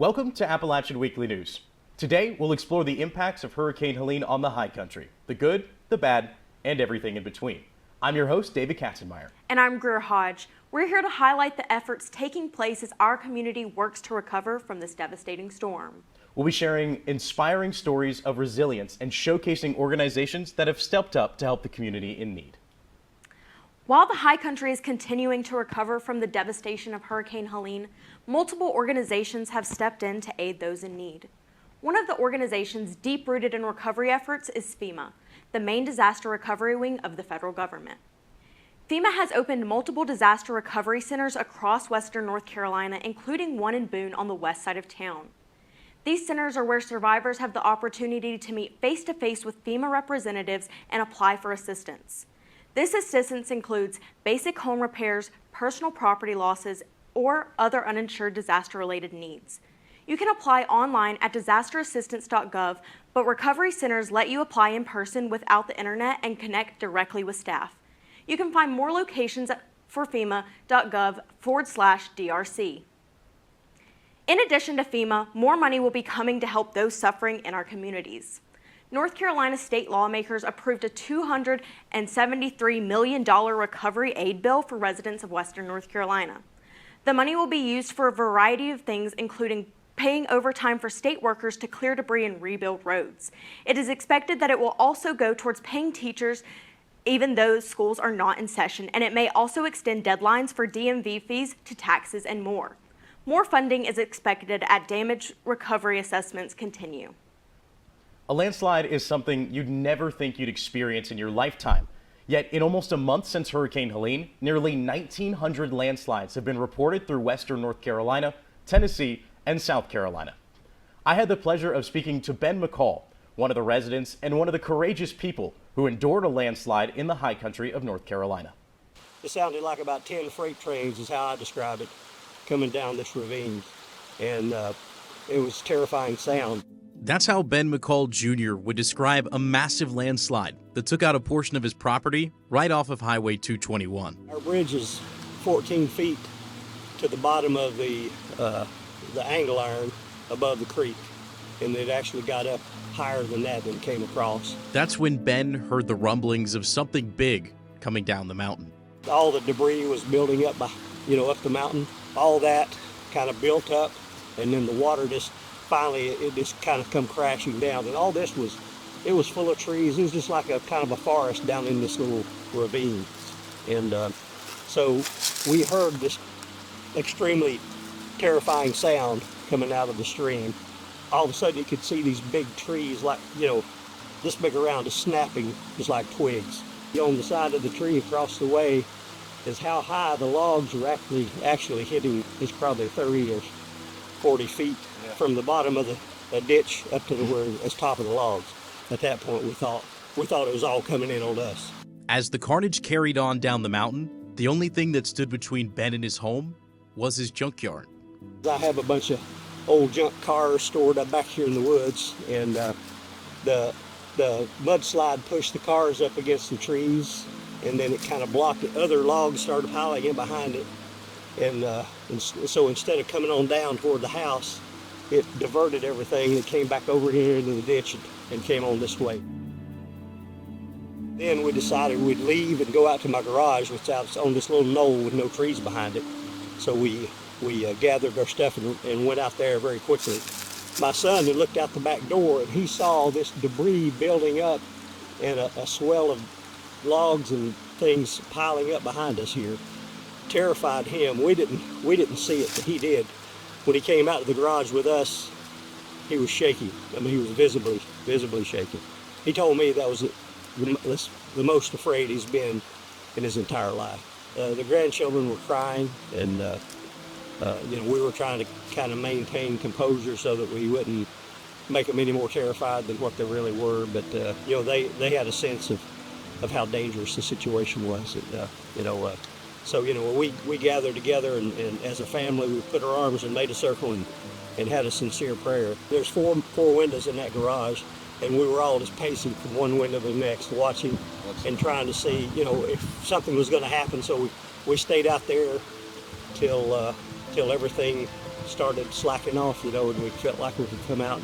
Welcome to Appalachian Weekly News. Today, we'll explore the impacts of Hurricane Helene on the high country, the good, the bad, and everything in between. I'm your host, David Katzenmeyer. And I'm Greer Hodge. We're here to highlight the efforts taking place as our community works to recover from this devastating storm. We'll be sharing inspiring stories of resilience and showcasing organizations that have stepped up to help the community in need. While the high country is continuing to recover from the devastation of Hurricane Helene, multiple organizations have stepped in to aid those in need. One of the organizations deep-rooted in recovery efforts is FEMA, the main disaster recovery wing of the federal government. FEMA has opened multiple disaster recovery centers across western North Carolina, including one in Boone on the west side of town. These centers are where survivors have the opportunity to meet face-to-face with FEMA representatives and apply for assistance. This assistance includes basic home repairs, personal property losses, or other uninsured disaster-related needs. You can apply online at disasterassistance.gov, but recovery centers let you apply in person without the internet and connect directly with staff. You can find more locations for FEMA.gov/DRC. In addition to FEMA, more money will be coming to help those suffering in our communities. North Carolina state lawmakers approved a $273 million recovery aid bill for residents of western North Carolina. The money will be used for a variety of things, including paying overtime for state workers to clear debris and rebuild roads. It is expected that it will also go towards paying teachers even though schools are not in session, and it may also extend deadlines for DMV fees to taxes and more. More funding is expected as damage recovery assessments continue. A landslide is something you'd never think you'd experience in your lifetime. Yet, in almost a month since Hurricane Helene, nearly 1,900 landslides have been reported through western North Carolina, Tennessee, and South Carolina. I had the pleasure of speaking to Ben McCall, one of the residents and one of the courageous people who endured a landslide in the high country of North Carolina. It sounded like about 10 freight trains is how I describe it, coming down this ravine, and it was a terrifying sound. That's how Ben McCall Jr. would describe a massive landslide that took out a portion of his property right off of Highway 221. Our bridge is 14 feet to the bottom of the angle iron above the creek, and it actually got up higher than that when it came across. That's when Ben heard the rumblings of something big coming down the mountain. All the debris was building up, up the mountain. All that kind of built up, and then the water finally it just kind of come crashing down. And all this was full of trees. It was just like a kind of a forest down in this little ravine. And so we heard this extremely terrifying sound coming out of the stream. All of a sudden you could see these big trees, like, this big around, just snapping just like twigs. On the side of the tree across the way is how high the logs are actually hitting. It's probably 30 or 40 feet from the bottom of the ditch up to the top of the logs. At that point, we thought it was all coming in on us. As the carnage carried on down the mountain, the only thing that stood between Ben and his home was his junkyard. I have a bunch of old junk cars stored up back here in the woods, and the mudslide pushed the cars up against the trees, and then it kind of blocked it. Other logs started piling in behind it, and so instead of coming on down toward the house, it diverted everything and came back over here into the ditch and came on this way. Then we decided we'd leave and go out to my garage, which is out on this little knoll with no trees behind it. So we gathered our stuff and went out there very quickly. My son had looked out the back door and he saw this debris building up and a swell of logs and things piling up behind us here. Terrified him. We didn't see it, but he did. When he came out of the garage with us, he was shaky. I mean, he was visibly shaky. He told me that was the most afraid he's been in his entire life. The grandchildren were crying, and we were trying to kind of maintain composure so that we wouldn't make them any more terrified than what they really were. But they had a sense of how dangerous the situation was. So we gathered together, and as a family, we put our arms and made a circle and had a sincere prayer. There's four windows in that garage, and we were all just pacing from one window to the next, watching and trying to see, if something was going to happen. So we stayed out there till everything started slacking off, and we felt like we could come out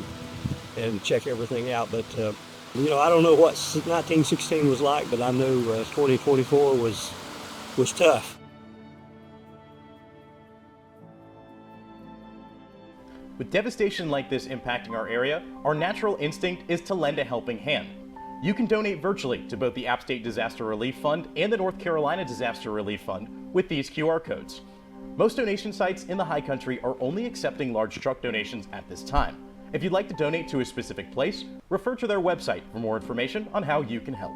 and check everything out. But, I don't know what 1916 was like, but I know 2024 was tough. With devastation like this impacting our area, our natural instinct is to lend a helping hand. You can donate virtually to both the App State Disaster Relief Fund and the North Carolina Disaster Relief Fund with these QR codes. Most donation sites in the High Country are only accepting large truck donations at this time. If you'd like to donate to a specific place, refer to their website for more information on how you can help.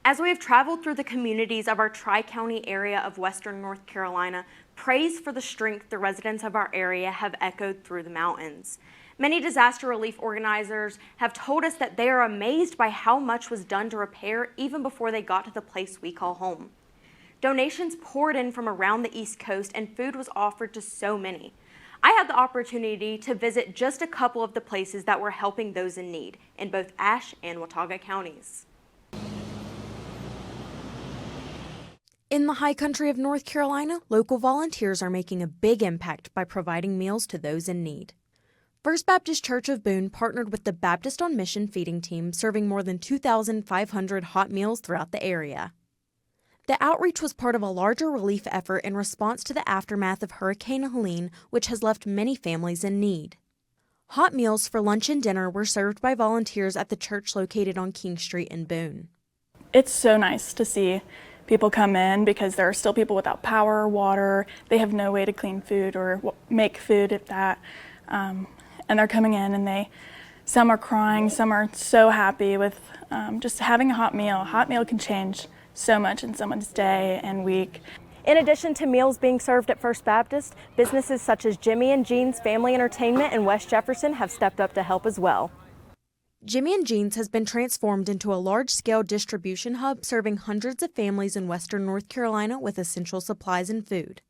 As we have traveled through the communities of our Tri-County area of Western North Carolina, praise for the strength the residents of our area have echoed through the mountains. Many disaster relief organizers have told us that they are amazed by how much was done to repair even before they got to the place we call home. Donations poured in from around the East Coast and food was offered to so many. I had the opportunity to visit just a couple of the places that were helping those in need in both Ashe and Watauga counties. In the High Country of North Carolina, local volunteers are making a big impact by providing meals to those in need. First Baptist Church of Boone partnered with the Baptist on Mission feeding team, serving more than 2,500 hot meals throughout the area. The outreach was part of a larger relief effort in response to the aftermath of Hurricane Helene, which has left many families in need. Hot meals for lunch and dinner were served by volunteers at the church located on King Street in Boone. It's so nice to see people come in because there are still people without power or water. They have no way to clean food or make food if that. And they're coming in and some are crying, some are so happy with just having a hot meal. A hot meal can change so much in someone's day and week. In addition to meals being served at First Baptist, businesses such as Jimmy and Jean's Family Entertainment in West Jefferson have stepped up to help as well. Jimmy and Jean's has been transformed into a large-scale distribution hub serving hundreds of families in Western North Carolina with essential supplies and food.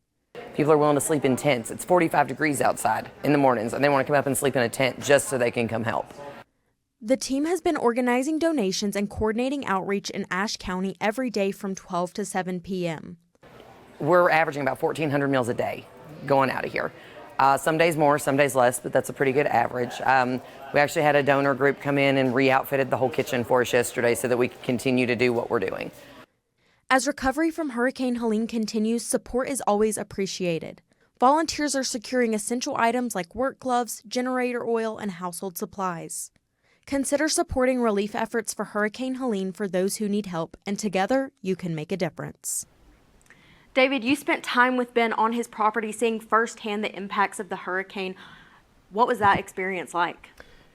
People are willing to sleep in tents. It's 45 degrees outside in the mornings, and they want to come up and sleep in a tent just so they can come help. The team has been organizing donations and coordinating outreach in Ashe County every day from 12 to 7 p.m. We're averaging about 1,400 meals a day going out of here. Some days more, some days less, but that's a pretty good average. We actually had a donor group come in and re-outfitted the whole kitchen for us yesterday so that we can continue to do what we're doing. As recovery from Hurricane Helene continues, support is always appreciated. Volunteers are securing essential items like work gloves, generator oil, and household supplies. Consider supporting relief efforts for Hurricane Helene for those who need help, and together you can make a difference. David, you spent time with Ben on his property seeing firsthand the impacts of the hurricane. What was that experience like?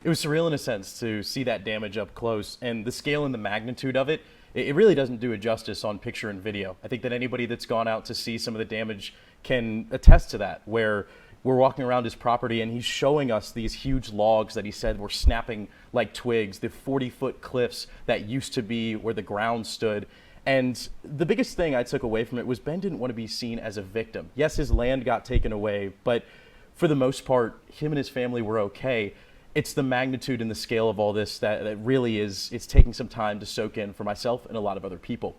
It was surreal in a sense to see that damage up close, and the scale and the magnitude of it, it really doesn't do it justice on picture and video. I think that anybody that's gone out to see some of the damage can attest to that, where we're walking around his property and he's showing us these huge logs that he said were snapping like twigs, the 40-foot cliffs that used to be where the ground stood. And the biggest thing I took away from it was Ben didn't want to be seen as a victim. Yes, his land got taken away, but for the most part, him and his family were okay. It's the magnitude and the scale of all this that really it's taking some time to soak in for myself and a lot of other people.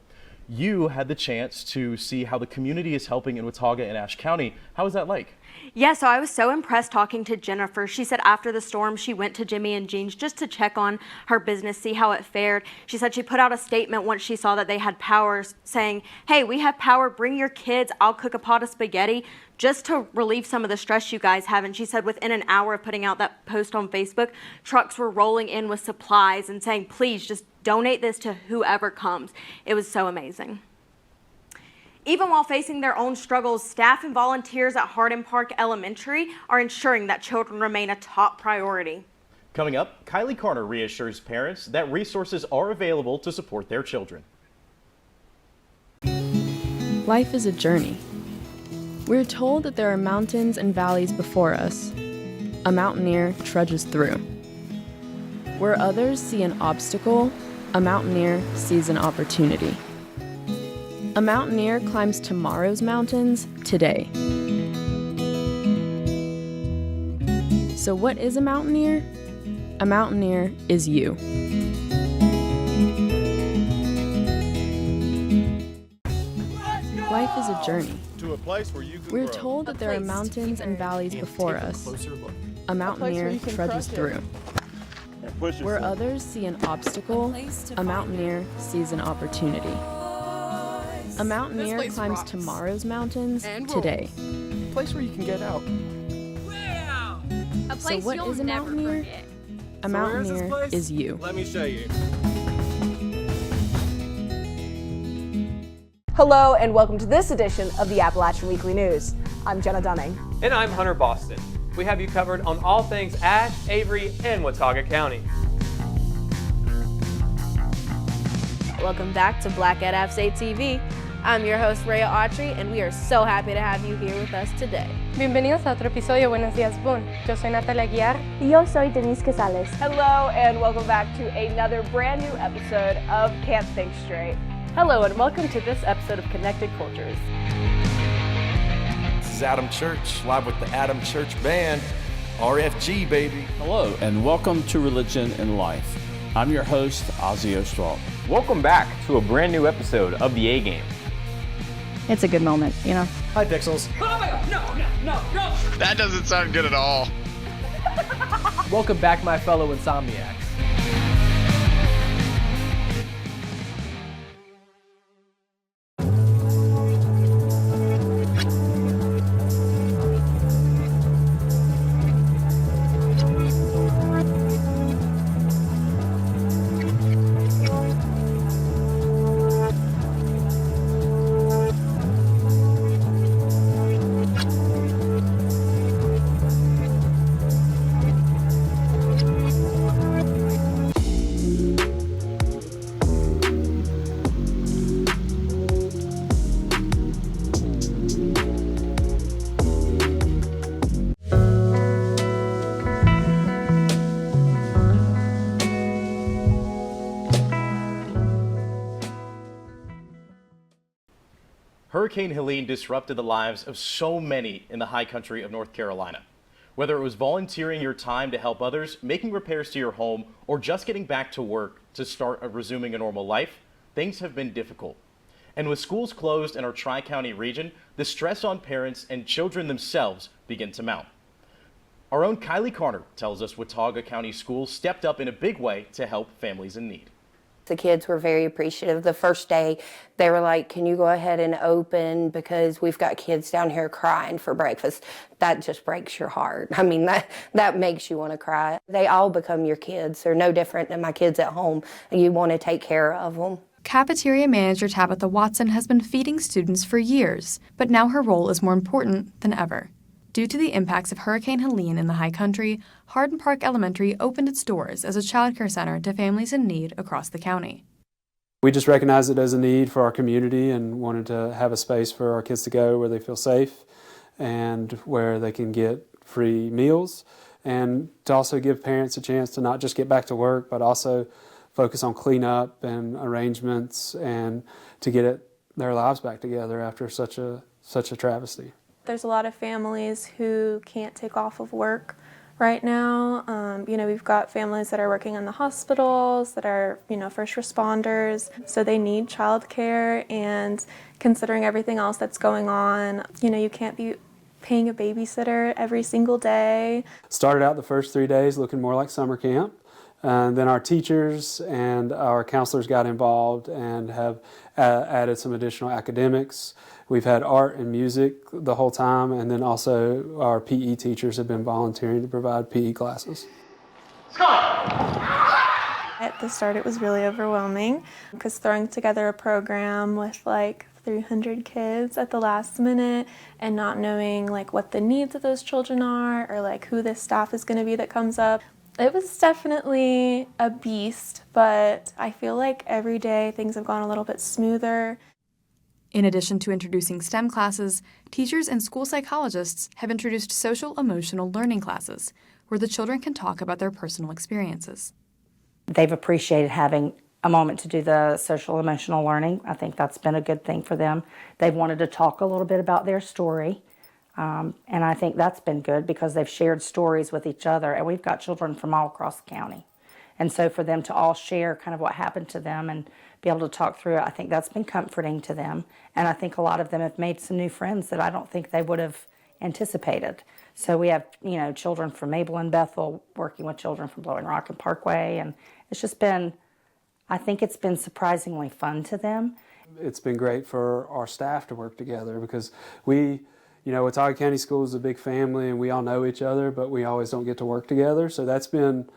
You had the chance to see how the community is helping in Watauga and Ashe County. How was that like? Yeah, so I was so impressed talking to Jennifer. She said after the storm, she went to Jimmy and Jean's just to check on her business, see how it fared. She said she put out a statement once she saw that they had power saying, hey, we have power, bring your kids, I'll cook a pot of spaghetti, just to relieve some of the stress you guys have. And she said within an hour of putting out that post on Facebook, trucks were rolling in with supplies and saying, please just donate this to whoever comes. It was so amazing. Even while facing their own struggles, staff and volunteers at Hardin Park Elementary are ensuring that children remain a top priority. Coming up, Kylie Carter reassures parents that resources are available to support their children. Life is a journey. We're told that there are mountains and valleys before us. A mountaineer trudges through. Where others see an obstacle, a mountaineer sees an opportunity. A mountaineer climbs tomorrow's mountains today. So what is a mountaineer? A mountaineer is you. Life is a journey. to a place where you can We're grow. told that there are mountains and valleys before us. A mountaineer trudges through. Where others see an obstacle, a mountaineer sees an opportunity. A mountaineer climbs tomorrow's mountains today. A place where you can get out. A place so what is a mountaineer? A mountaineer is you. Let me show you. Hello and welcome to this edition of the Appalachian Weekly News. I'm Jenna Dunning. And I'm Hunter Boston. We have you covered on all things Ashe, Avery, and Watauga County. Welcome back to Black at App State TV. I'm your host, Rhea Autry, and we are so happy to have you here with us today. Bienvenidos a otro episodio Buenos Días Boone. Yo soy Natalia Guiar. Y yo soy Denise Casales. Hello and welcome back to another brand new episode of Can't Think Straight. Hello and welcome to this episode of Connected Cultures. This is Adam Church, live with the Adam Church Band, RFG, baby. Hello and welcome to Religion and Life. I'm your host, Ozzy Ostwald. Welcome back to a brand new episode of The A-Game. It's a good moment, you know. Hi, Pixels. Oh my God, no. That doesn't sound good at all. Welcome back, my fellow insomniacs. Hurricane Helene disrupted the lives of so many in the high country of North Carolina. Whether it was volunteering your time to help others, making repairs to your home, or just getting back to work to start resuming a normal life, things have been difficult. And with schools closed in our Tri-County region, the stress on parents and children themselves begin to mount. Our own Kylie Carter tells us Watauga County Schools stepped up in a big way to help families in need. The kids were very appreciative. The first day, they were like, can you go ahead and open because we've got kids down here crying for breakfast. That just breaks your heart. I mean, that makes you want to cry. They all become your kids. They're no different than my kids at home. You want to take care of them. Cafeteria manager Tabitha Watson has been feeding students for years, but now her role is more important than ever. Due to the impacts of Hurricane Helene in the high country, Hardin Park Elementary opened its doors as a child care center to families in need across the county. We just recognized it as a need for our community and wanted to have a space for our kids to go where they feel safe and where they can get free meals, and to also give parents a chance to not just get back to work, but also focus on cleanup and arrangements and to get their lives back together after such a travesty. There's a lot of families who can't take off of work right now. We've got families that are working in the hospitals, that are, first responders, so they need childcare, and considering everything else that's going on, you can't be paying a babysitter every single day. Started out the first 3 days looking more like summer camp. And then our teachers and our counselors got involved and have added some additional academics. We've had art and music the whole time, and then also our PE teachers have been volunteering to provide PE classes. At the start it was really overwhelming because throwing together a program with like 300 kids at the last minute and not knowing like what the needs of those children are or like who the staff is going to be that comes up. It was definitely a beast, but I feel like every day things have gone a little bit smoother. In addition to introducing STEM classes, teachers and school psychologists have introduced social-emotional learning classes, where the children can talk about their personal experiences. They've appreciated having a moment to do the social-emotional learning. I think that's been a good thing for them. They've wanted to talk a little bit about their story. And I think that's been good because they've shared stories with each other, and we've got children from all across the county. And so for them to all share kind of what happened to them and be able to talk through it. I think that's been comforting to them. And I think a lot of them have made some new friends that I don't think they would have anticipated. So we have, children from Mabel and Bethel working with children from Blowing Rock and Parkway. And it's just been, I think it's been surprisingly fun to them. It's been great for our staff to work together because Watauga County School is a big family and we all know each other, but we always don't get to work together. So that's been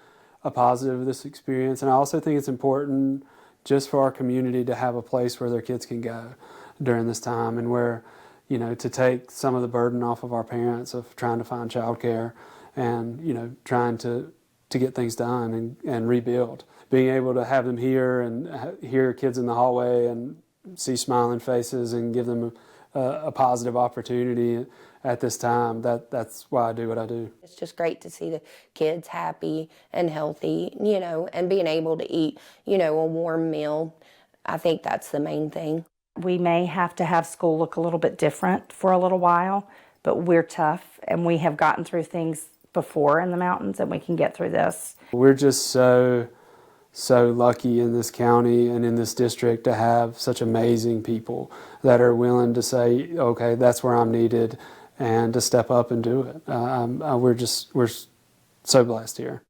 a positive of this experience. And I also think it's important just for our community to have a place where their kids can go during this time and where, to take some of the burden off of our parents of trying to find childcare and, trying to get things done and rebuild. Being able to have them here and hear kids in the hallway and see smiling faces and give them a positive opportunity at this time, that's why I do what I do. It's just great to see the kids happy and healthy, and being able to eat, a warm meal. I think that's the main thing. We may have to have school look a little bit different for a little while, but we're tough and we have gotten through things before in the mountains and we can get through this. We're just so lucky in this county and in this district to have such amazing people that are willing to say, okay, that's where I'm needed, and to step up and do it. We're so blessed here.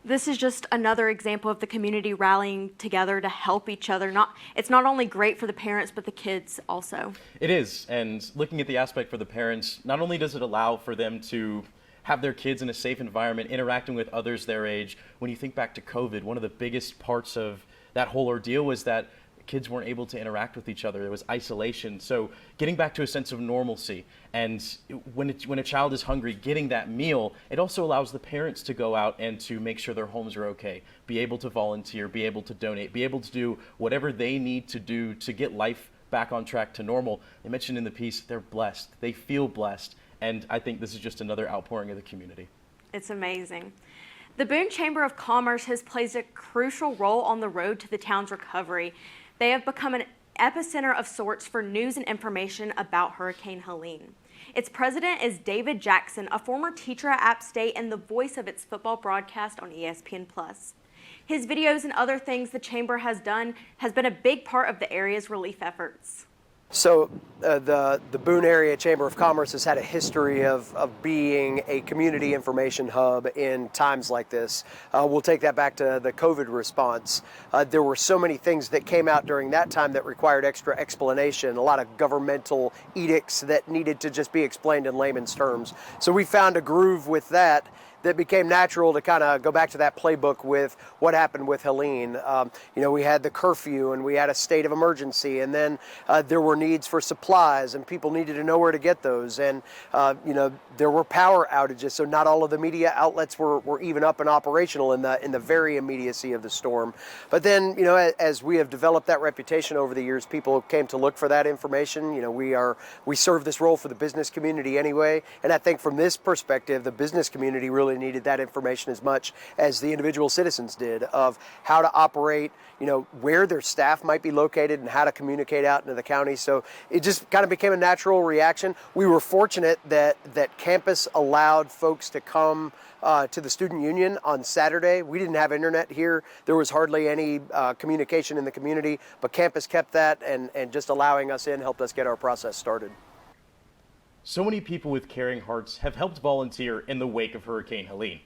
This is just another example of the community rallying together to help each other. It's not only great for the parents, but the kids also. It is, and looking at the aspect for the parents, not only does it allow for them to have their kids in a safe environment, interacting with others their age. When you think back to COVID, one of the biggest parts of that whole ordeal was that kids weren't able to interact with each other. There was isolation. So getting back to a sense of normalcy, and when a child is hungry, getting that meal, it also allows the parents to go out and to make sure their homes are okay, be able to volunteer, be able to donate, be able to do whatever they need to do to get life back on track to normal. They mentioned in the piece, they're blessed. They feel blessed. And I think this is just another outpouring of the community. It's amazing. The Boone Chamber of Commerce has played a crucial role on the road to the town's recovery. They have become an epicenter of sorts for news and information about Hurricane Helene. Its president is David Jackson, a former teacher at App State and the voice of its football broadcast on ESPN+. His videos and other things the chamber has done has been a big part of the area's relief efforts. So the Boone Area Chamber of Commerce has had a history of being a community information hub in times like this. We'll take that back to the COVID response. There were so many things that came out during that time that required extra explanation, a lot of governmental edicts that needed to just be explained in layman's terms. So we found a groove with that became natural to kind of go back to that playbook with what happened with Helene. We had the curfew and we had a state of emergency, and then there were needs for supplies and people needed to know where to get those. And, there were power outages, so not all of the media outlets were even up and operational in the very immediacy of the storm. But then, as we have developed that reputation over the years, people came to look for that information. We serve this role for the business community anyway, and I think from this perspective, the business community really needed that information as much as the individual citizens did, of how to operate, where their staff might be located and how to communicate out into the county. So it just kind of became a natural reaction. We were fortunate that campus allowed folks to come to the student union on Saturday. We didn't have internet here. There was hardly any communication in the community, but campus kept that, and just allowing us in helped us get our process started. So many people with caring hearts have helped volunteer in the wake of Hurricane Helene.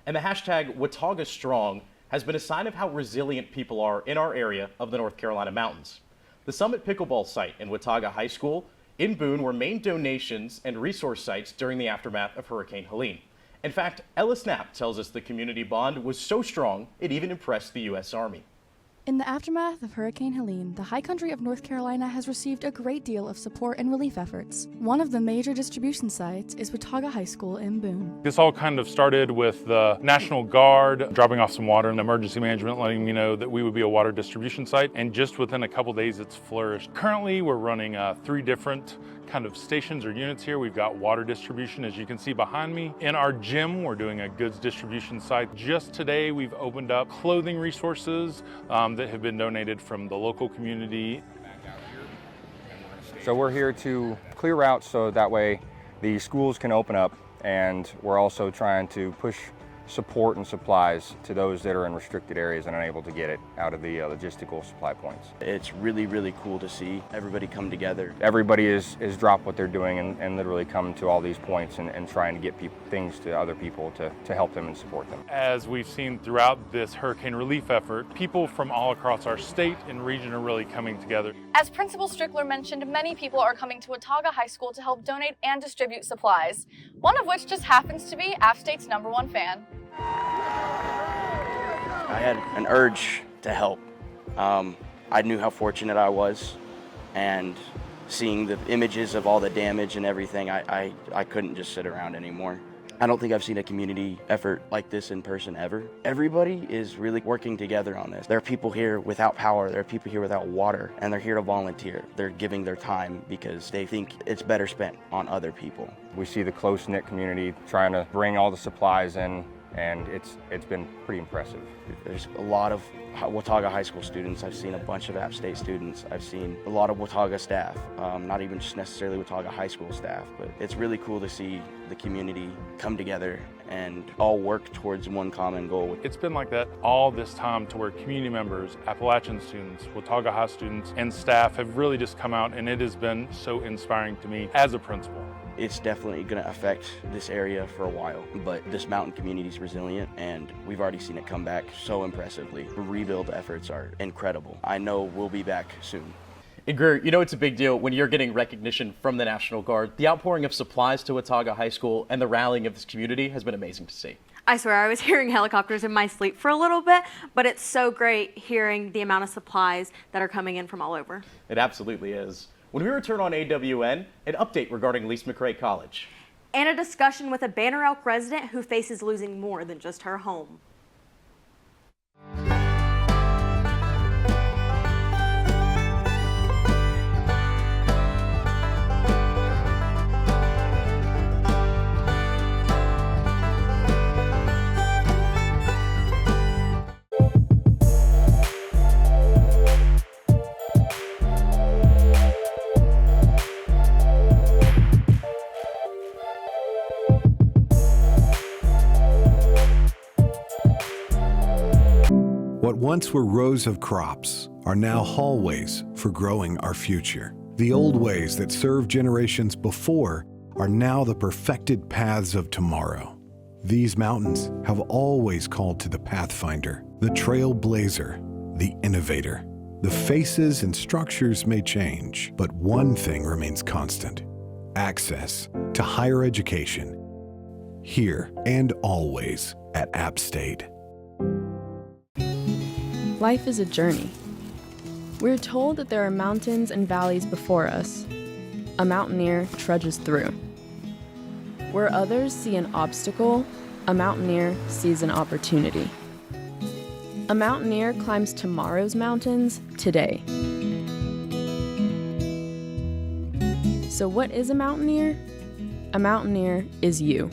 And the hashtag Watauga Strong has been a sign of how resilient people are in our area of the North Carolina mountains. The Summit Pickleball site in Watauga High School in Boone were main donations and resource sites during the aftermath of Hurricane Helene. In fact, Ellis Knapp tells us the community bond was so strong it even impressed the U.S. Army. In the aftermath of Hurricane Helene, the High Country of North Carolina has received a great deal of support and relief efforts. One of the major distribution sites is Watauga High School in Boone. This all kind of started with the National Guard dropping off some water and emergency management letting me know that we would be a water distribution site, and just within a couple days it's flourished. Currently we're running 3 different kind of stations or units here. We've got water distribution, as you can see behind me. In our gym, we're doing a goods distribution site. Just today, we've opened up clothing resources that have been donated from the local community. So we're here to clear routes so that way the schools can open up, and we're also trying to push support and supplies to those that are in restricted areas and unable to get it out of the logistical supply points. It's really, really cool to see everybody come together. Everybody is dropped what they're doing and literally come to all these points and trying to get things to other people to help them and support them. As we've seen throughout this hurricane relief effort, people from all across our state and region are really coming together. As Principal Strickler mentioned, many people are coming to Watauga High School to help donate and distribute supplies, one of which just happens to be App State's #1 fan. I had an urge to help. I knew how fortunate I was, and seeing the images of all the damage and everything, I couldn't just sit around anymore. I don't think I've seen a community effort like this in person ever. Everybody is really working together on this. There are people here without power, there are people here without water, and they're here to volunteer. They're giving their time because they think it's better spent on other people. We see the close-knit community trying to bring all the supplies in, and it's been pretty impressive. There's a lot of Watauga High School students. I've seen a bunch of App State students. I've seen a lot of Watauga staff, not even just necessarily Watauga High School staff, but it's really cool to see the community come together and all work towards one common goal. It's been like that all this time, to where community members, Appalachian students, Watauga High students, and staff have really just come out, and it has been so inspiring to me as a principal. It's definitely going to affect this area for a while, but this mountain community is resilient, and we've already seen it come back so impressively. The rebuild efforts are incredible. I know we'll be back soon. And Greer, you know it's a big deal when you're getting recognition from the National Guard. The outpouring of supplies to Watauga High School and the rallying of this community has been amazing to see. I swear I was hearing helicopters in my sleep for a little bit, but it's so great hearing the amount of supplies that are coming in from all over. It absolutely is. When we return on AWN, an update regarding Lise McRae College. And a discussion with a Banner Elk resident who faces losing more than just her home. What once were rows of crops are now hallways for growing our future. The old ways that served generations before are now the perfected paths of tomorrow. These mountains have always called to the pathfinder, the trailblazer, the innovator. The faces and structures may change, but one thing remains constant: access to higher education, here and always at App State. Life is a journey. We're told that there are mountains and valleys before us. A mountaineer trudges through. Where others see an obstacle, a mountaineer sees an opportunity. A mountaineer climbs tomorrow's mountains today. So what is a mountaineer? A mountaineer is you.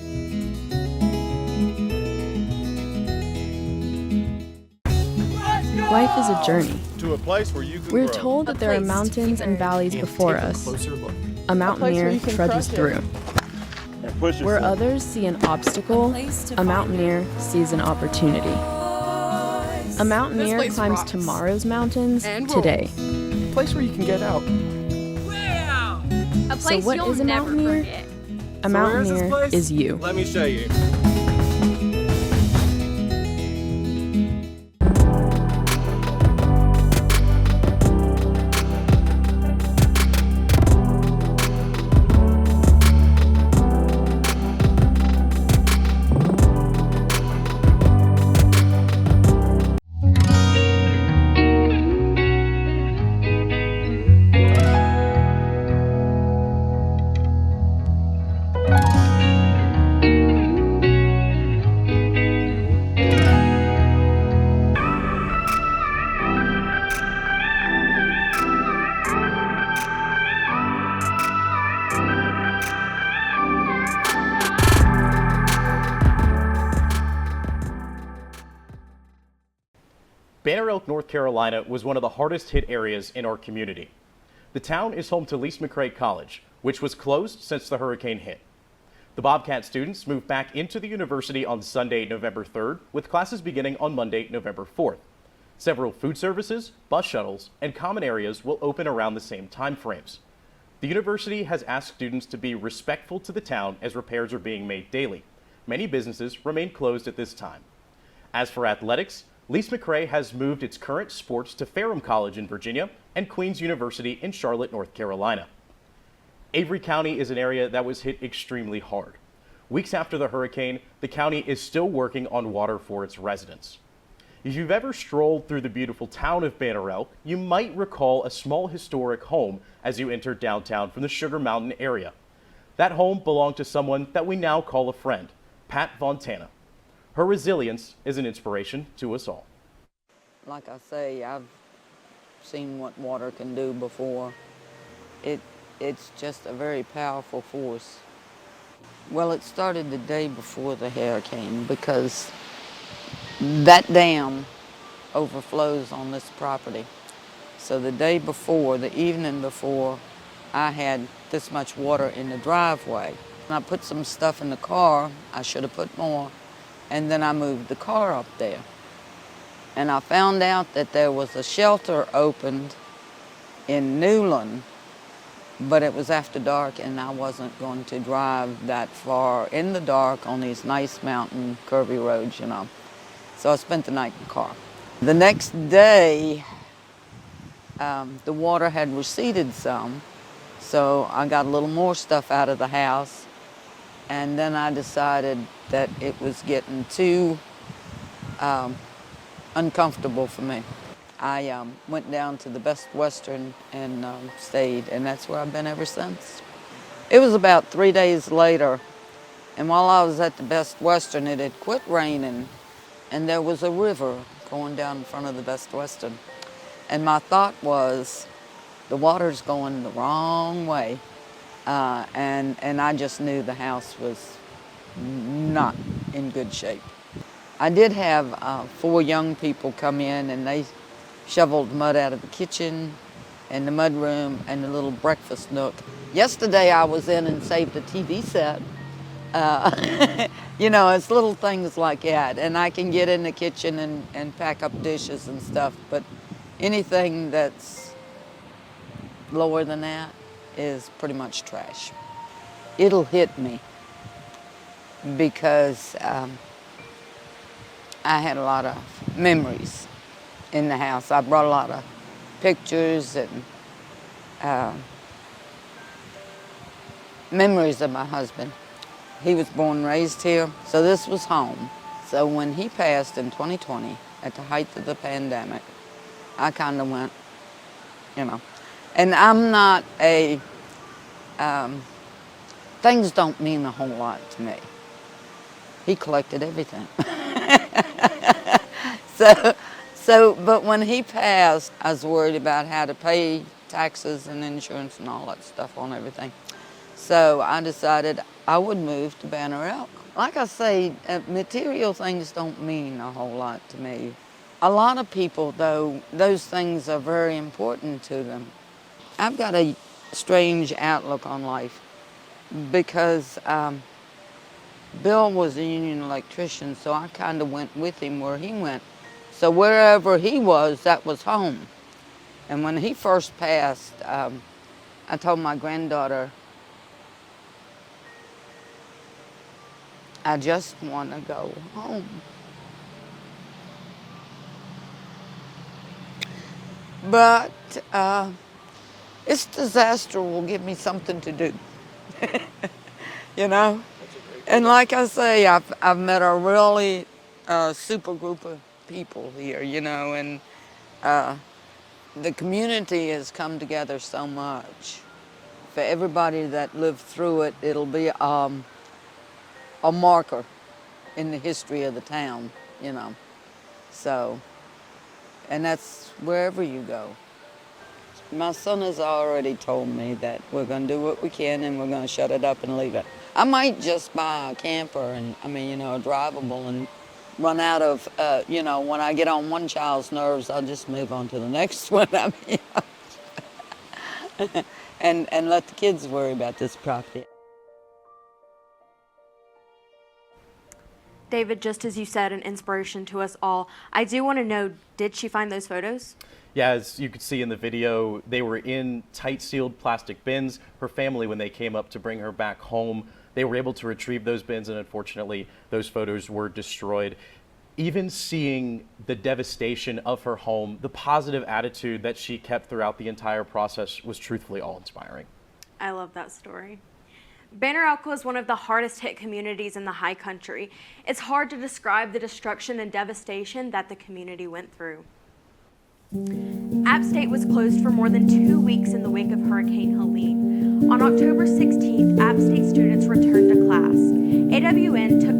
Life is a journey. To a place where you can We're grow. told that there are mountains and valleys before us. A mountaineer trudges through. Where others see an obstacle, a mountaineer sees an opportunity. A mountaineer climbs tomorrow's mountains today. A place where you can get out. A place So what you'll is a never mountaineer? forget. A mountaineer is you. Let me show you. Banner Elk, North Carolina was one of the hardest hit areas in our community. The town is home to Lise McRae College, which was closed since the hurricane hit. The Bobcat students moved back into the university on Sunday, November 3rd, with classes beginning on Monday, November 4th. Several food services, bus shuttles, and common areas will open around the same time frames. The university has asked students to be respectful to the town as repairs are being made daily. Many businesses remain closed at this time. As for athletics, Lise McRae has moved its current sports to Ferrum College in Virginia and Queen's University in Charlotte, North Carolina. Avery County is an area that was hit extremely hard. Weeks after the hurricane, the county is still working on water for its residents. If you've ever strolled through the beautiful town of Banner Elk, you might recall a small historic home as you entered downtown from the Sugar Mountain area. That home belonged to someone that we now call a friend, Pat Fontana. Her resilience is an inspiration to us all. Like I say, I've seen what water can do before. It's just a very powerful force. Well, it started the day before the hurricane because that dam overflows on this property. So the day before, the evening before, I had this much water in the driveway. And I put some stuff in the car. I should have put more. And then I moved the car up there. And I found out that there was a shelter opened in Newland, but it was after dark and I wasn't going to drive that far in the dark on these nice mountain curvy roads, you know. So I spent the night in the car. The next day, the water had receded some, so I got a little more stuff out of the house, and then I decided that it was getting too uncomfortable for me. I went down to the Best Western and stayed, and that's where I've been ever since. It was about 3 days later, and while I was at the Best Western, it had quit raining, and there was a river going down in front of the Best Western. And my thought was, the water's going the wrong way, and I just knew the house was not in good shape. I did have 4 young people come in, and they shoveled mud out of the kitchen and the mud room and the little breakfast nook. Yesterday I was in and saved a TV set. You know, it's little things like that. And I can get in the kitchen and pack up dishes and stuff, but anything that's lower than that is pretty much trash. It'll hit me because I had a lot of memories in the house. I brought a lot of pictures and memories of my husband. He was born and raised here, so this was home. So when he passed in 2020, at the height of the pandemic, I kind of went, you know. And I'm not a, things don't mean a whole lot to me. He collected everything. But when he passed, I was worried about how to pay taxes and insurance and all that stuff on everything. So I decided I would move to Banner Elk. Like I say, material things don't mean a whole lot to me. A lot of people, though, those things are very important to them. I've got a strange outlook on life because Bill was a union electrician, so I kind of went with him where he went. So wherever he was, that was home. And when he first passed, I told my granddaughter, I just want to go home. But this disaster will give me something to do, you know? And like I say, I've met a really super group of people here, you know, and the community has come together so much. For everybody that lived through it, it'll be a marker in the history of the town, you know. So, and that's wherever you go. My son has already told me that we're going to do what we can and we're going to shut it up and leave it. I might just buy a camper and, I mean, you know, a drivable and run out of, you know, when I get on one child's nerves, I'll just move on to the next one. I mean, and let the kids worry about this property. David, just as you said, an inspiration to us all. I do want to know, did she find those photos? Yeah, as you could see in the video, they were in tight sealed plastic bins. Her family, when they came up to bring her back home, they were able to retrieve those bins, and unfortunately, those photos were destroyed. Even seeing the devastation of her home, the positive attitude that she kept throughout the entire process was truthfully awe-inspiring. I love that story. Banner Elko is one of the hardest hit communities in the high country. It's hard to describe the destruction and devastation that the community went through. App State was closed for more than 2 weeks in the wake of Hurricane Helene. On October 16th, App State students returned to class. AWN took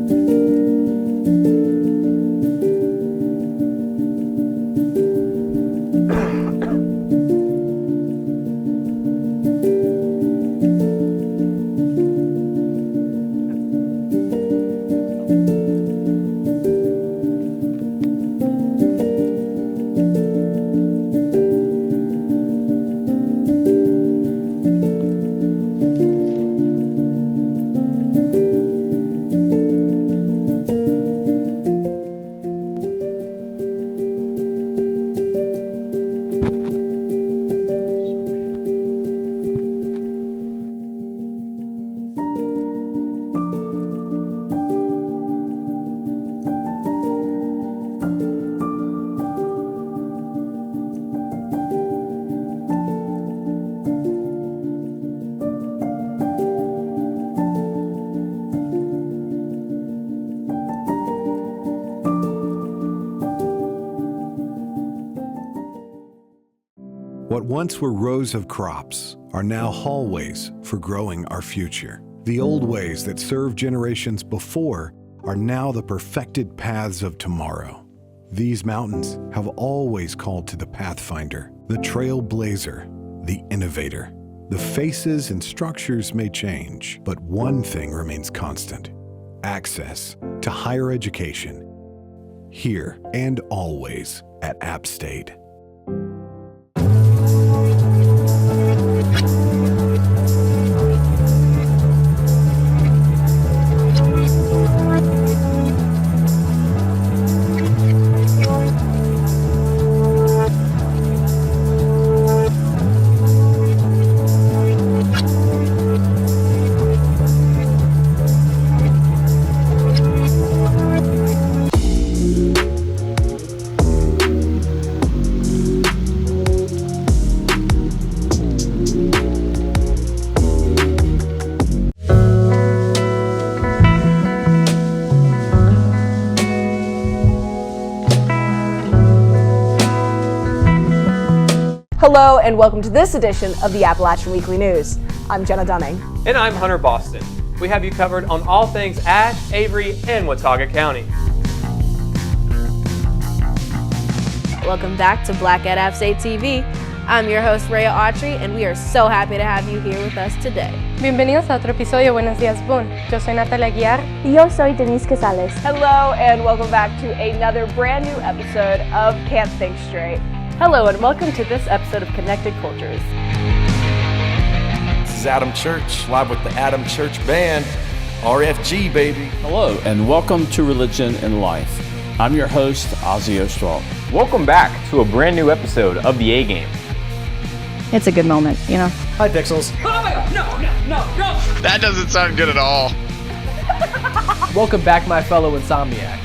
What once were rows of crops are now hallways for growing our future. The old ways that served generations before are now the perfected paths of tomorrow. These mountains have always called to the pathfinder, the trailblazer, the innovator. The faces and structures may change, but one thing remains constant: access to higher education, here and always at App State. Hello and welcome to this edition of the Appalachian Weekly News. I'm Jenna Dunning. And I'm Hunter Boston. We have you covered on all things Ashe, Avery, and Watauga County. Welcome back to Black at App State TV. I'm your host, Rhea Autry, and we are so happy to have you here with us today. Bienvenidos a otro episodio Buenos Días Boone. Yo soy Natalia Guiar. Y yo soy Denise Casales. Hello and welcome back to another brand new episode of Can't Think Straight. Hello and welcome to this episode of Connected Cultures. This is Adam Church, live with the Adam Church Band, RFG, baby. Hello and welcome to Religion and Life. I'm your host, Ozzy Ostwald. Welcome back to a brand new episode of the A Game. It's a good moment, you know. Hi, Pixels. Oh my god, no. That doesn't sound good at all. Welcome back, my fellow insomniacs.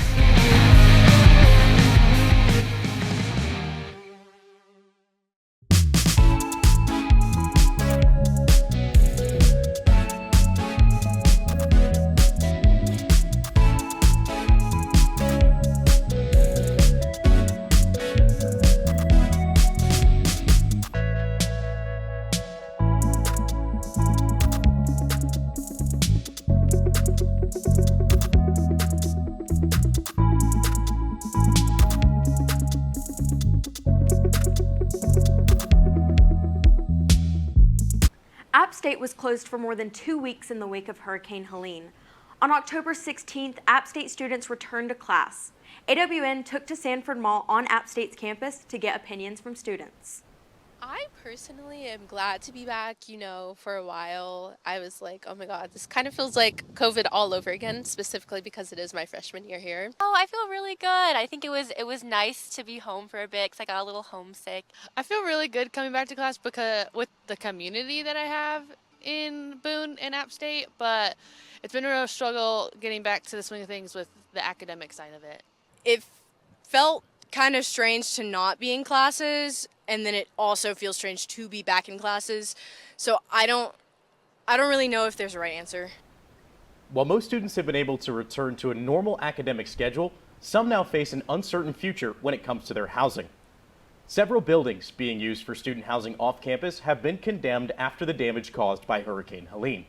App State was closed for more than 2 weeks in the wake of Hurricane Helene. On October 16th, App State students returned to class. AWN took to Sanford Mall on App State's campus to get opinions from students. I personally am glad to be back. For a while, I was like, oh my God, this kind of feels like COVID all over again, specifically because it is my freshman year here. Oh, I feel really good. I think it was nice to be home for a bit because I got a little homesick. I feel really good coming back to class because with the community that I have in Boone and App State, but it's been a real struggle getting back to the swing of things with the academic side of it. It felt kind of strange to not be in classes, and then it also feels strange to be back in classes. So I don't really know if there's a right answer. While most students have been able to return to a normal academic schedule, some now face an uncertain future when it comes to their housing. Several buildings being used for student housing off campus have been condemned after the damage caused by Hurricane Helene.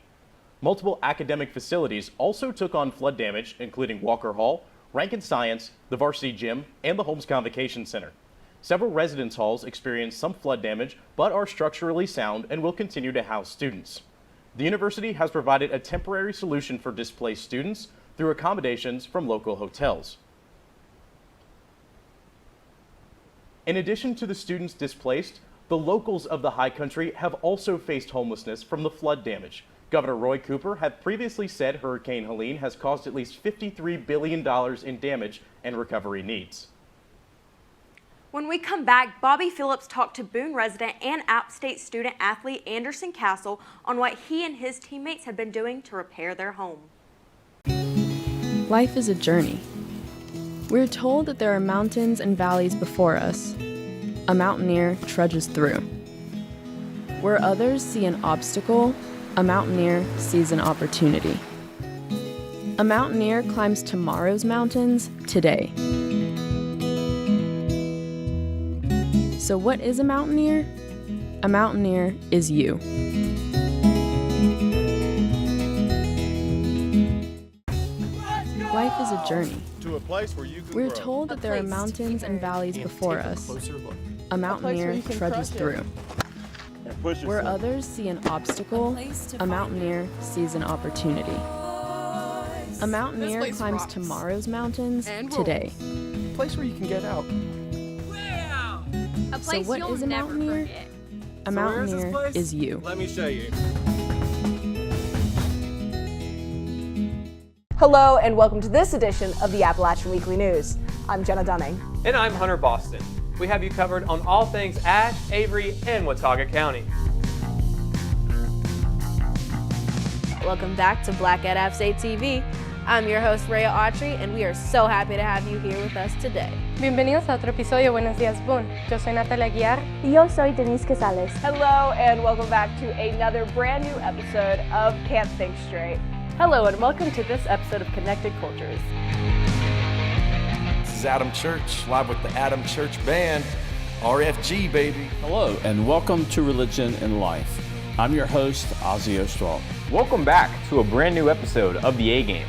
Multiple academic facilities also took on flood damage, including Walker Hall, Rankin Science, the Varsity Gym, and the Holmes Convocation Center. Several residence halls experienced some flood damage, but are structurally sound and will continue to house students. The university has provided a temporary solution for displaced students through accommodations from local hotels. In addition to the students displaced, the locals of the High Country have also faced homelessness from the flood damage. Governor Roy Cooper had previously said Hurricane Helene has caused at least $53 billion in damage and recovery needs. When we come back, Bobby Phillips talked to Boone resident and App State student athlete Anderson Castle on what he and his teammates have been doing to repair their home. Life is a journey. We're told that there are mountains and valleys before us. A mountaineer trudges through. Where others see an obstacle, a mountaineer sees an opportunity. A mountaineer climbs tomorrow's mountains today. So what is a mountaineer? A mountaineer is you. Life is a journey. To a place where you can We're grow. told that there are mountains and valleys before us. A mountaineer trudges through. Where others see an obstacle, a mountaineer sees an opportunity. A mountaineer climbs tomorrow's mountains today. A place where you can get out. A So place what you'll is a never mountaineer? forget. A mountaineer is you. Let me show you. Hello and welcome to this edition of the Appalachian Weekly News. I'm Jenna Dunning. And I'm Hunter Boston. We have you covered on all things Ashe, Avery, and Watauga County. Welcome back to Black at App State TV. I'm your host, Rhea Autry, and we are so happy to have you here with us today. Bienvenidos a otro episodio Buenos Días Boone. Yo soy Natalia Guiar. Y yo soy Denise Casales. Hello and welcome back to another brand new episode of Can't Think Straight. Hello and welcome to this episode of Connected Cultures. This is Adam Church, live with the Adam Church Band. RFG, baby. Hello, and welcome to Religion and Life. I'm your host, Ozzy Ostwald. Welcome back to a brand new episode of the A Game.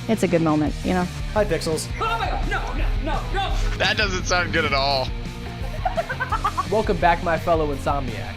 It's a good moment, you know. Hi, Pixels. Oh my God, no. That doesn't sound good at all. Welcome back, my fellow insomniacs.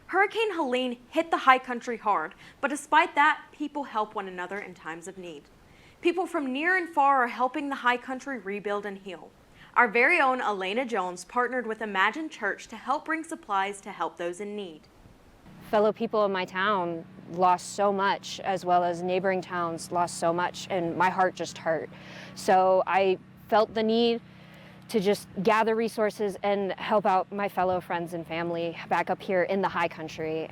Hurricane Helene hit the High Country hard, but despite that, people help one another in times of need. People from near and far are helping the High Country rebuild and heal. Our very own Elena Jones partnered with Imagine Church to help bring supplies to help those in need. Fellow people in my town lost so much, as well as neighboring towns lost so much, and my heart just hurt. So I felt the need to just gather resources and help out my fellow friends and family back up here in the High Country.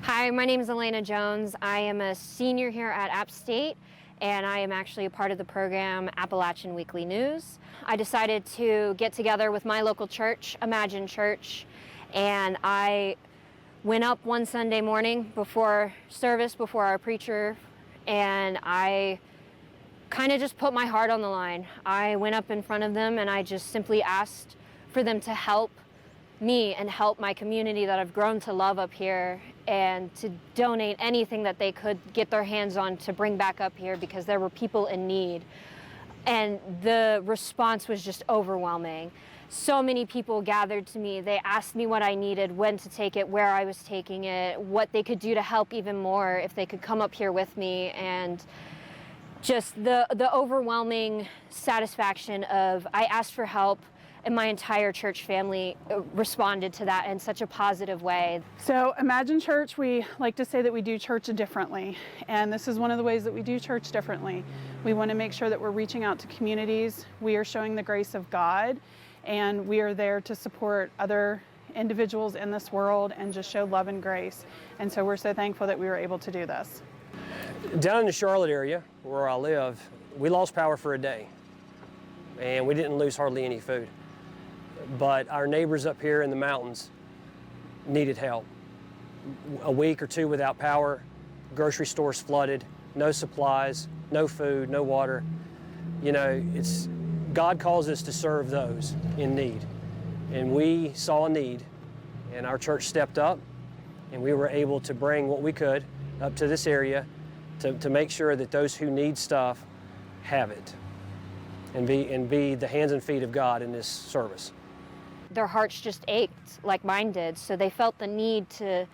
Hi, my name is Elena Jones. I am a senior here at App State, and I am actually a part of the program Appalachian Weekly News. I decided to get together with my local church, Imagine Church, and I went up one Sunday morning before service, before our preacher, and I kind of just put my heart on the line. I went up in front of them and I just simply asked for them to help me and help my community that I've grown to love up here, and to donate anything that they could get their hands on to bring back up here, because there were people in need. And the response was just overwhelming. So many people gathered to me. They asked me what I needed, when to take it, where I was taking it, what they could do to help even more, if they could come up here with me. And just the overwhelming satisfaction of, I asked for help, and my entire church family responded to that in such a positive way. So Imagine Church, we like to say that we do church differently, and this is one of the ways that we do church differently. We want to make sure that we're reaching out to communities. We are showing the grace of God, and we are there to support other individuals in this world and just show love and grace. And so we're so thankful that we were able to do this. Down in the Charlotte area, where I live, we lost power for a day, and we didn't lose hardly any food. But our neighbors up here in the mountains needed help. A week or two without power, grocery stores flooded, no supplies, no food, no water. You know, God calls us to serve those in need. And we saw a need, and our church stepped up, and we were able to bring what we could up to this area to make sure that those who need stuff have it, and be the hands and feet of God in this service. Their hearts just ached like mine did, so they felt the need to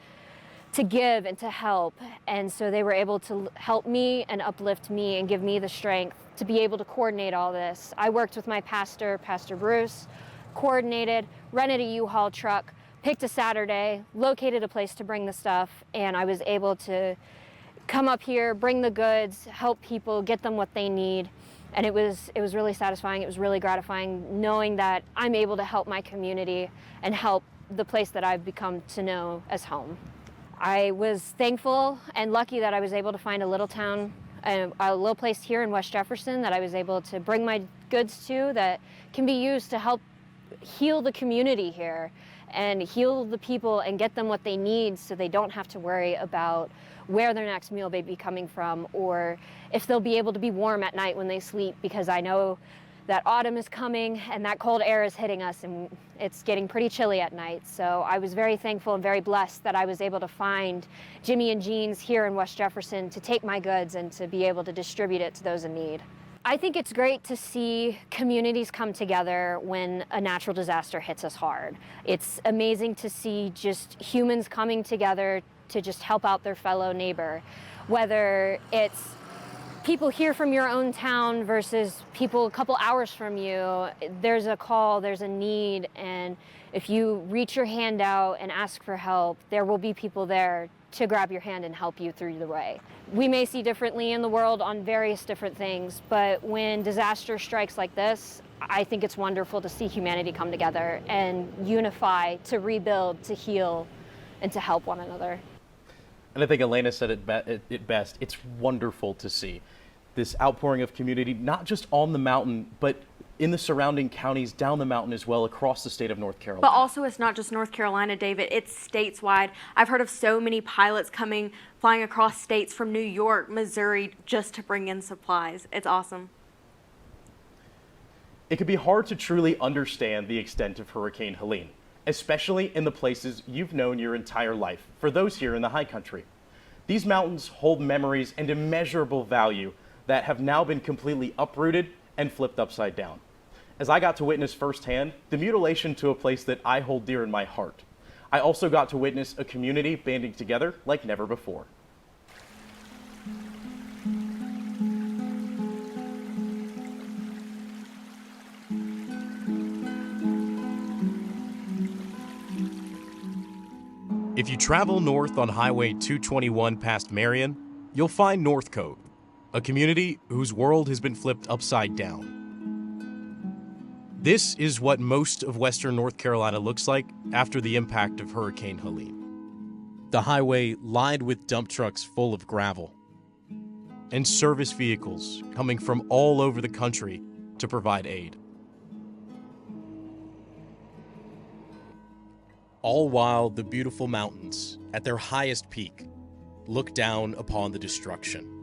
give and to help, and so they were able to help me and uplift me and give me the strength to be able to coordinate all this. I worked with my pastor, Pastor Bruce, coordinated, rented a U-Haul truck, picked a Saturday, located a place to bring the stuff, and I was able to come up here, bring the goods, help people, get them what they need. And it was really satisfying. It was really gratifying knowing that I'm able to help my community and help the place that I've become to know as home. I was thankful and lucky that I was able to find a little town, a little place here in West Jefferson that I was able to bring my goods to, that can be used to help heal the community here and heal the people and get them what they need, so they don't have to worry about where their next meal may be coming from, or if they'll be able to be warm at night when they sleep, because I know that autumn is coming and that cold air is hitting us and it's getting pretty chilly at night. So I was very thankful and very blessed that I was able to find Jimmy and Jean's here in West Jefferson to take my goods and to be able to distribute it to those in need. I think it's great to see communities come together when a natural disaster hits us hard. It's amazing to see just humans coming together to just help out their fellow neighbor, whether it's people here from your own town versus people a couple hours from you. There's a call, there's a need, and if you reach your hand out and ask for help, there will be people there to grab your hand and help you through the way. We may see differently in the world on various different things, but when disaster strikes like this, I think it's wonderful to see humanity come together and unify to rebuild, to heal, and to help one another. And I think Elena said it best. It's wonderful to see this outpouring of community, not just on the mountain, but in the surrounding counties, down the mountain as well, across the state of North Carolina. But also, it's not just North Carolina, David. It's stateswide. I've heard of so many pilots flying across states from New York, Missouri, just to bring in supplies. It's awesome. It can be hard to truly understand the extent of Hurricane Helene, especially in the places you've known your entire life, for those here in the high country. These mountains hold memories and immeasurable value that have now been completely uprooted and flipped upside down. As I got to witness firsthand the mutilation to a place that I hold dear in my heart, I also got to witness a community banding together like never before. If you travel north on Highway 221 past Marion, you'll find North Cove, a community whose world has been flipped upside down. This is what most of western North Carolina looks like after the impact of Hurricane Helene. The highway lined with dump trucks full of gravel. and service vehicles coming from all over the country to provide aid. All while the beautiful mountains, at their highest peak, look down upon the destruction.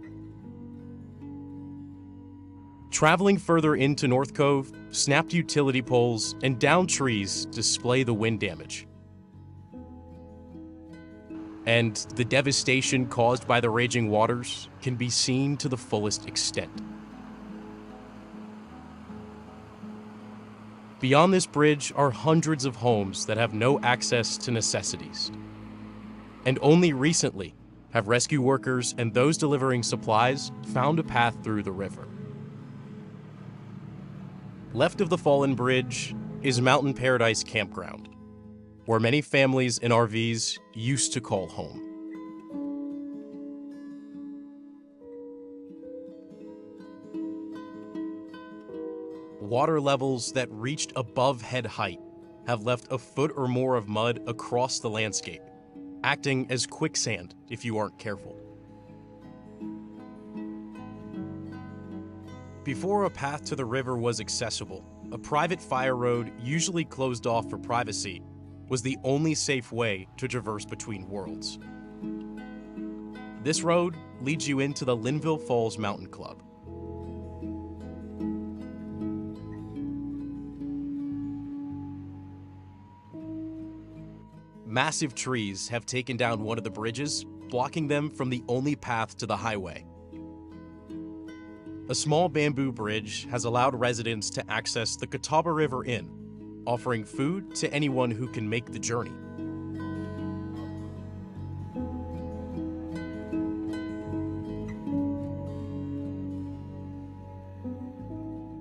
Traveling further into North Cove, snapped utility poles and downed trees display the wind damage. And the devastation caused by the raging waters can be seen to the fullest extent. Beyond this bridge are hundreds of homes that have no access to necessities. And only recently have rescue workers and those delivering supplies found a path through the river. Left of the fallen bridge is Mountain Paradise Campground, where many families in RVs used to call home. Water levels that reached above head height have left a foot or more of mud across the landscape, acting as quicksand if you aren't careful. Before a path to the river was accessible, a private fire road, usually closed off for privacy, was the only safe way to traverse between worlds. This road leads you into the Linville Falls Mountain Club. Massive trees have taken down one of the bridges, blocking them from the only path to the highway. A small bamboo bridge has allowed residents to access the Catawba River Inn, offering food to anyone who can make the journey.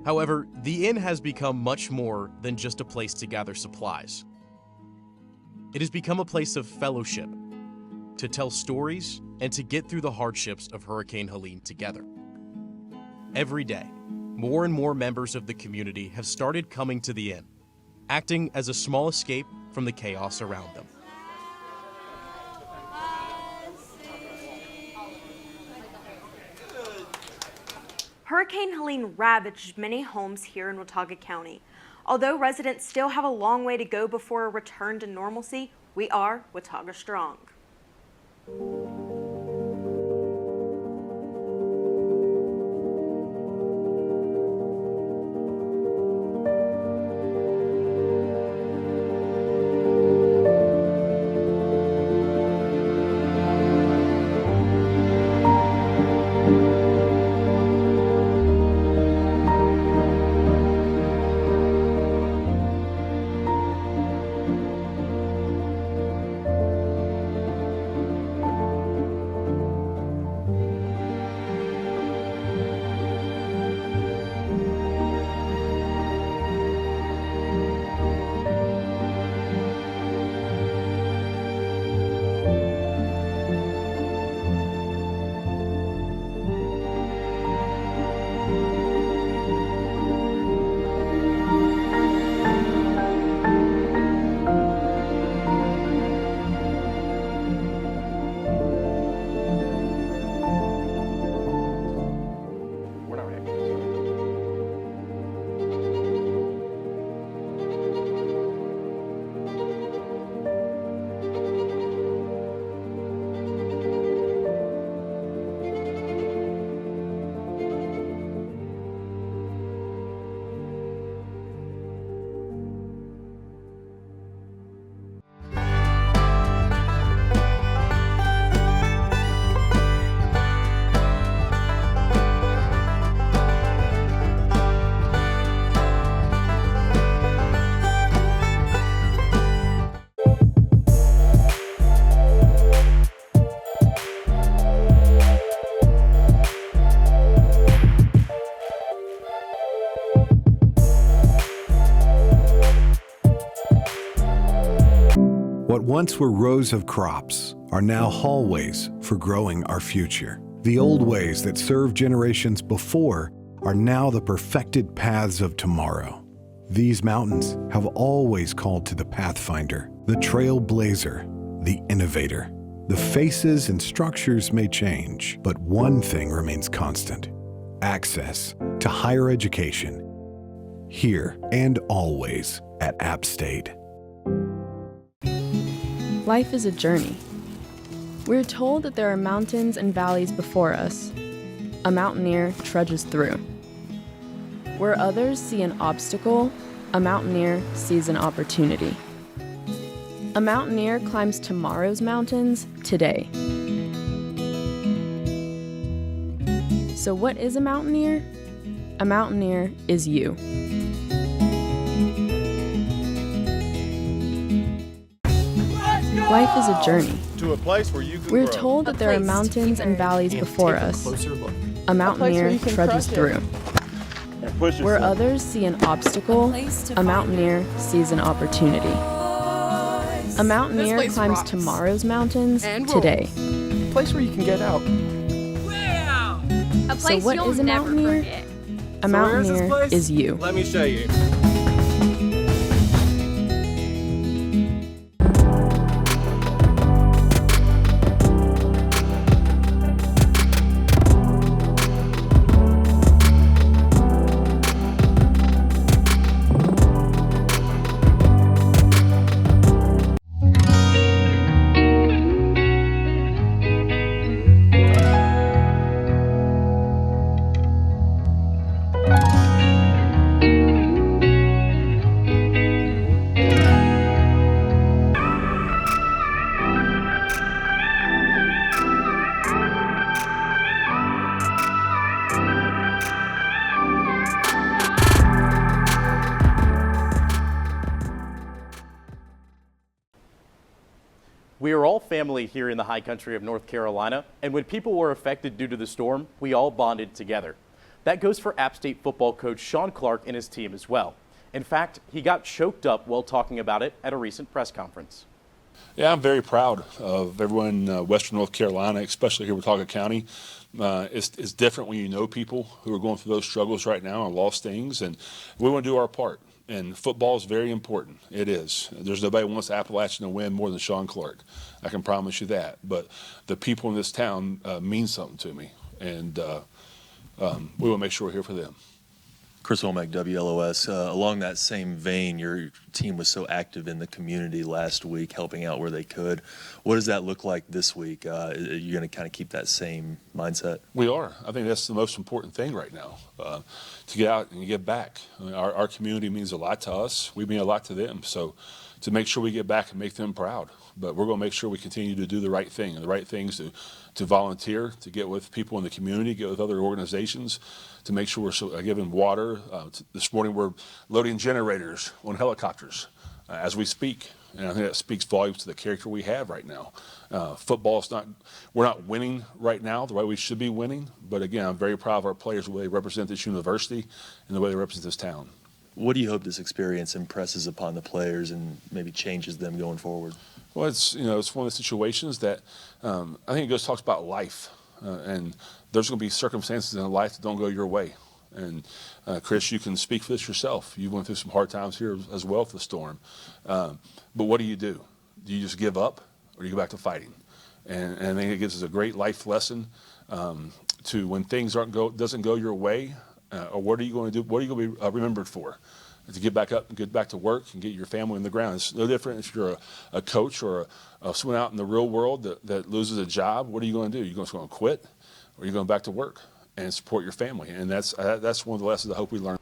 However, the inn has become much more than just a place to gather supplies. It has become a place of fellowship, to tell stories, and to get through the hardships of Hurricane Helene together. Every day, more and more members of the community have started coming to the inn, acting as a small escape from the chaos around them. Hurricane Helene ravaged many homes here in Watauga County. Although residents still have a long way to go before a return to normalcy, we are Watauga Strong. What once were rows of crops are now hallways for growing our future. The old ways that served generations before are now the perfected paths of tomorrow. These mountains have always called to the pathfinder, the trailblazer, the innovator. The faces and structures may change, but one thing remains constant: access to higher education. Here and always at App State. Life is a journey. We're told that there are mountains and valleys before us. A mountaineer trudges through. Where others see an obstacle, a mountaineer sees an opportunity. A mountaineer climbs tomorrow's mountains today. So what is a mountaineer? A mountaineer is you. Life is a journey. To a place where you can We're grow. told that there are mountains and valleys before us. A mountaineer trudges through. Where others see an obstacle, a mountaineer sees an opportunity. A mountaineer climbs tomorrow's mountains today. A place where you can get out. A So place what you'll is a never mountaineer? forget. A mountaineer is you. Let me show you. We are all family here in the high country of North Carolina, and when people were affected due to the storm, we all bonded together. That goes for App State football coach Sean Clark and his team as well. In fact, he got choked up while talking about it at a recent press conference. Yeah, I'm very proud of everyone in Western North Carolina, especially here in Watauga County. It's different when you know people who are going through those struggles right now and lost things, and we want to do our part. And football is very important. It is. There's nobody who wants Appalachian to win more than Sean Clark. I can promise you that. But the people in this town mean something to me, and we will make sure we're here for them. Chris Womack, WLOS. Along that same vein, your team was so active in the community last week, helping out where they could. What does that look like this week? Are you going to kind of keep that same mindset? We are. I think that's the most important thing right now, to get out and give back. I mean, our community means a lot to us. We mean a lot to them. So to make sure we get back and make them proud. But we're going to make sure we continue to do the right thing. And the right things to volunteer, to get with people in the community, get with other organizations, to make sure we're giving water. This morning we're loading generators on helicopters as we speak. And I think that speaks volumes to the character we have right now. We're not winning right now the way we should be winning. But again, I'm very proud of our players, the way they represent this university and the way they represent this town. What do you hope this experience impresses upon the players and maybe changes them going forward? Well, it's one of the situations that I think it talks about life, and there's going to be circumstances in life that don't go your way. And Chris, you can speak for this yourself. You went through some hard times here as well with the storm. But what do? Do you just give up, or do you go back to fighting? And I think it gives us a great life lesson to when things doesn't go your way. Or what are you going to do? What are you going to be remembered for? To get back up and get back to work and get your family in the ground. It's no different if you're a coach or someone out in the real world that loses a job. What are you going to do? Are you just going to quit, or are you going back to work and support your family? And that's one of the lessons I hope we learn.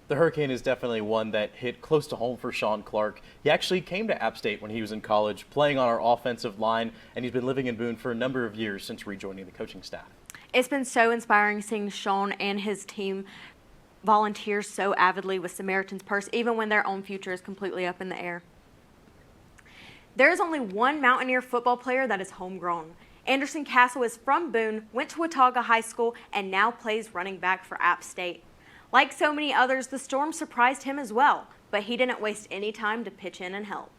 The hurricane is definitely one that hit close to home for Sean Clark. He actually came to App State when he was in college, playing on our offensive line, and he's been living in Boone for a number of years since rejoining the coaching staff. It's been so inspiring seeing Sean and his team volunteer so avidly with Samaritan's Purse, even when their own future is completely up in the air. There is only one Mountaineer football player that is homegrown. Anderson Castle is from Boone, went to Watauga High School, and now plays running back for App State. Like so many others, the storm surprised him as well, but he didn't waste any time to pitch in and help.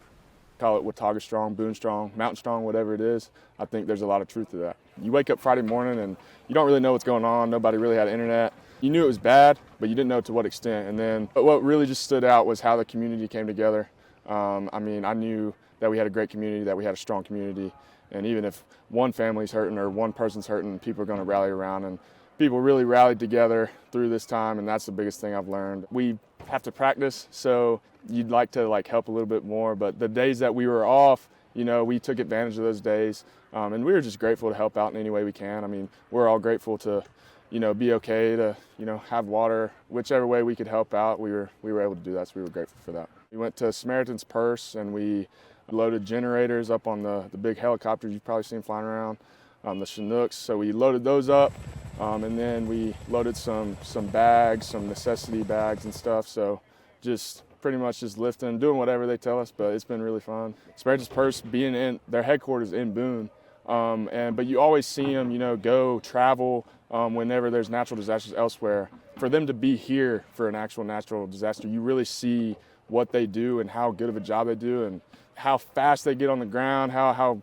Call it Watauga strong, Boone strong, Mountain strong, whatever it is. I think there's a lot of truth to that. You wake up Friday morning and you don't really know what's going on. Nobody really had internet. You knew it was bad, but you didn't know to what extent. And then what really just stood out was how the community came together. I knew that we had a great community, that we had a strong community. And even if one family's hurting or one person's hurting, people are going to rally around. And people really rallied together through this time, and that's the biggest thing I've learned. We have to practice, so you'd like to help a little bit more. But the days that we were off, we took advantage of those days, and we were just grateful to help out in any way we can. I mean, we're all grateful to, be okay, to, have water, whichever way we could help out. We were able to do that, so we were grateful for that. We went to Samaritan's Purse, and we loaded generators up on the big helicopters you've probably seen flying around, the Chinooks. So we loaded those up, and then we loaded some bags, some necessity bags and stuff. So just pretty much just lifting, doing whatever they tell us, but it's been really fun. Samaritan's Purse being in their headquarters in Boone, but you always see them, go travel whenever there's natural disasters elsewhere. For them to be here for an actual natural disaster, you really see what they do and how good of a job they do and how fast they get on the ground, how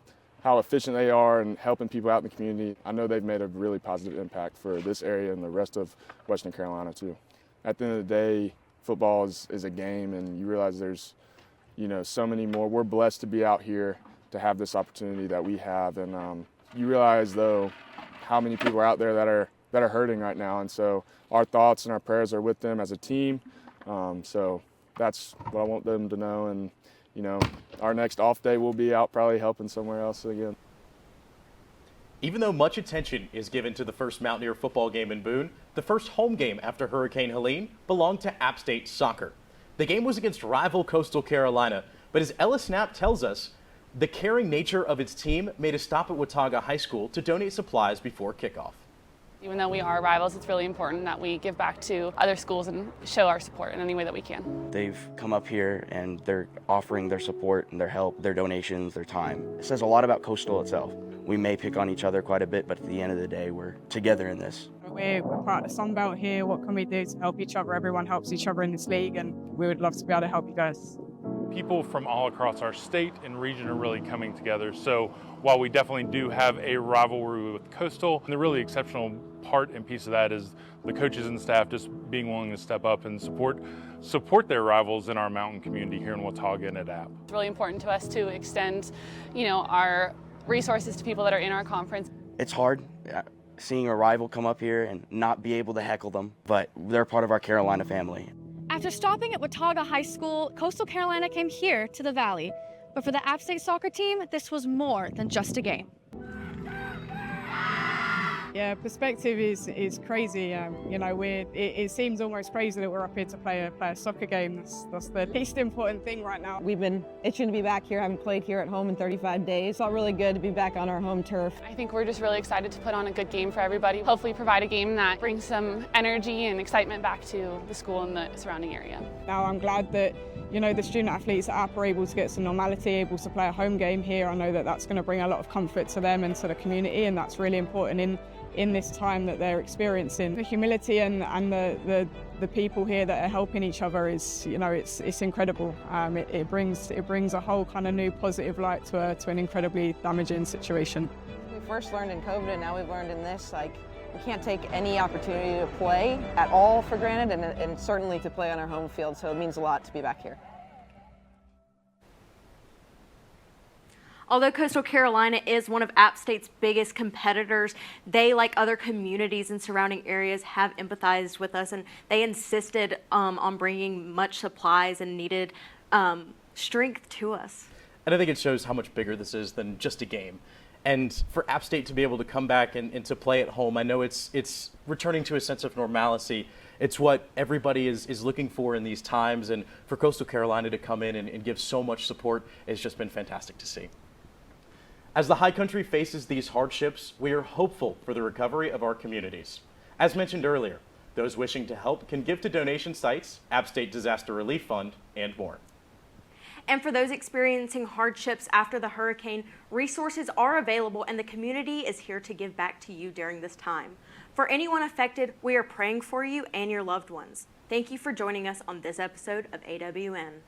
efficient they are in helping people out in the community. I know they've made a really positive impact for this area and the rest of Western Carolina too. At the end of the day, football is a game, and you realize there's, so many more. We're blessed to be out here to have this opportunity that we have, and you realize though how many people are out there that are hurting right now, and so our thoughts and our prayers are with them as a team. So that's what I want them to know, and our next off day will be out probably helping somewhere else again. Even though much attention is given to the first Mountaineer football game in Boone, the first home game after Hurricane Helene belonged to App State soccer. The game was against rival Coastal Carolina, but as Ellis Knapp tells us, the caring nature of its team made a stop at Watauga High School to donate supplies before kickoff. Even though we are rivals, it's really important that we give back to other schools and show our support in any way that we can. They've come up here and they're offering their support and their help, their donations, their time. It says a lot about Coastal itself. We may pick on each other quite a bit, but at the end of the day, we're together in this. We're part of the Sunbelt here. What can we do to help each other? Everyone helps each other in this league, and we would love to be able to help you guys. People from all across our state and region are really coming together. So while we definitely do have a rivalry with Coastal, the really exceptional part and piece of that is the coaches and staff just being willing to step up and support their rivals in our mountain community here in Watauga and at App. It's really important to us to extend, our resources to people that are in our conference. It's hard seeing a rival come up here and not be able to heckle them, but they're part of our Carolina family. After stopping at Watauga High School, Coastal Carolina came here to the Valley. But for the App State soccer team, this was more than just a game. Yeah, perspective is crazy. It seems almost crazy that we're up here to play a soccer game. That's the least important thing right now. We've been itching to be back here. Haven't played here at home in 35 days. It's felt really good to be back on our home turf. I think we're just really excited to put on a good game for everybody. Hopefully provide a game that brings some energy and excitement back to the school and the surrounding area. Now I'm glad that the student athletes at App are able to get some normality, able to play a home game here. I know that that's going to bring a lot of comfort to them and to the community, and that's really important in this time that they're experiencing. The humility and the people here that are helping each other is, it's incredible. It brings a whole kind of new positive light to an incredibly damaging situation. We first learned in COVID, and now we've learned in this, we can't take any opportunity to play at all for granted, and certainly to play on our home field, so it means a lot to be back here. Although Coastal Carolina is one of App State's biggest competitors, they, like other communities in surrounding areas, have empathized with us, and they insisted on bringing much supplies and needed strength to us. And I think it shows how much bigger this is than just a game. And for App State to be able to come back and to play at home, I know it's returning to a sense of normalcy. It's what everybody is looking for in these times, and for Coastal Carolina to come in and give so much support has just been fantastic to see. As the High Country faces these hardships, we are hopeful for the recovery of our communities. As mentioned earlier, those wishing to help can give to donation sites, App State Disaster Relief Fund, and more. And for those experiencing hardships after the hurricane, resources are available, and the community is here to give back to you during this time. For anyone affected, we are praying for you and your loved ones. Thank you for joining us on this episode of AWN.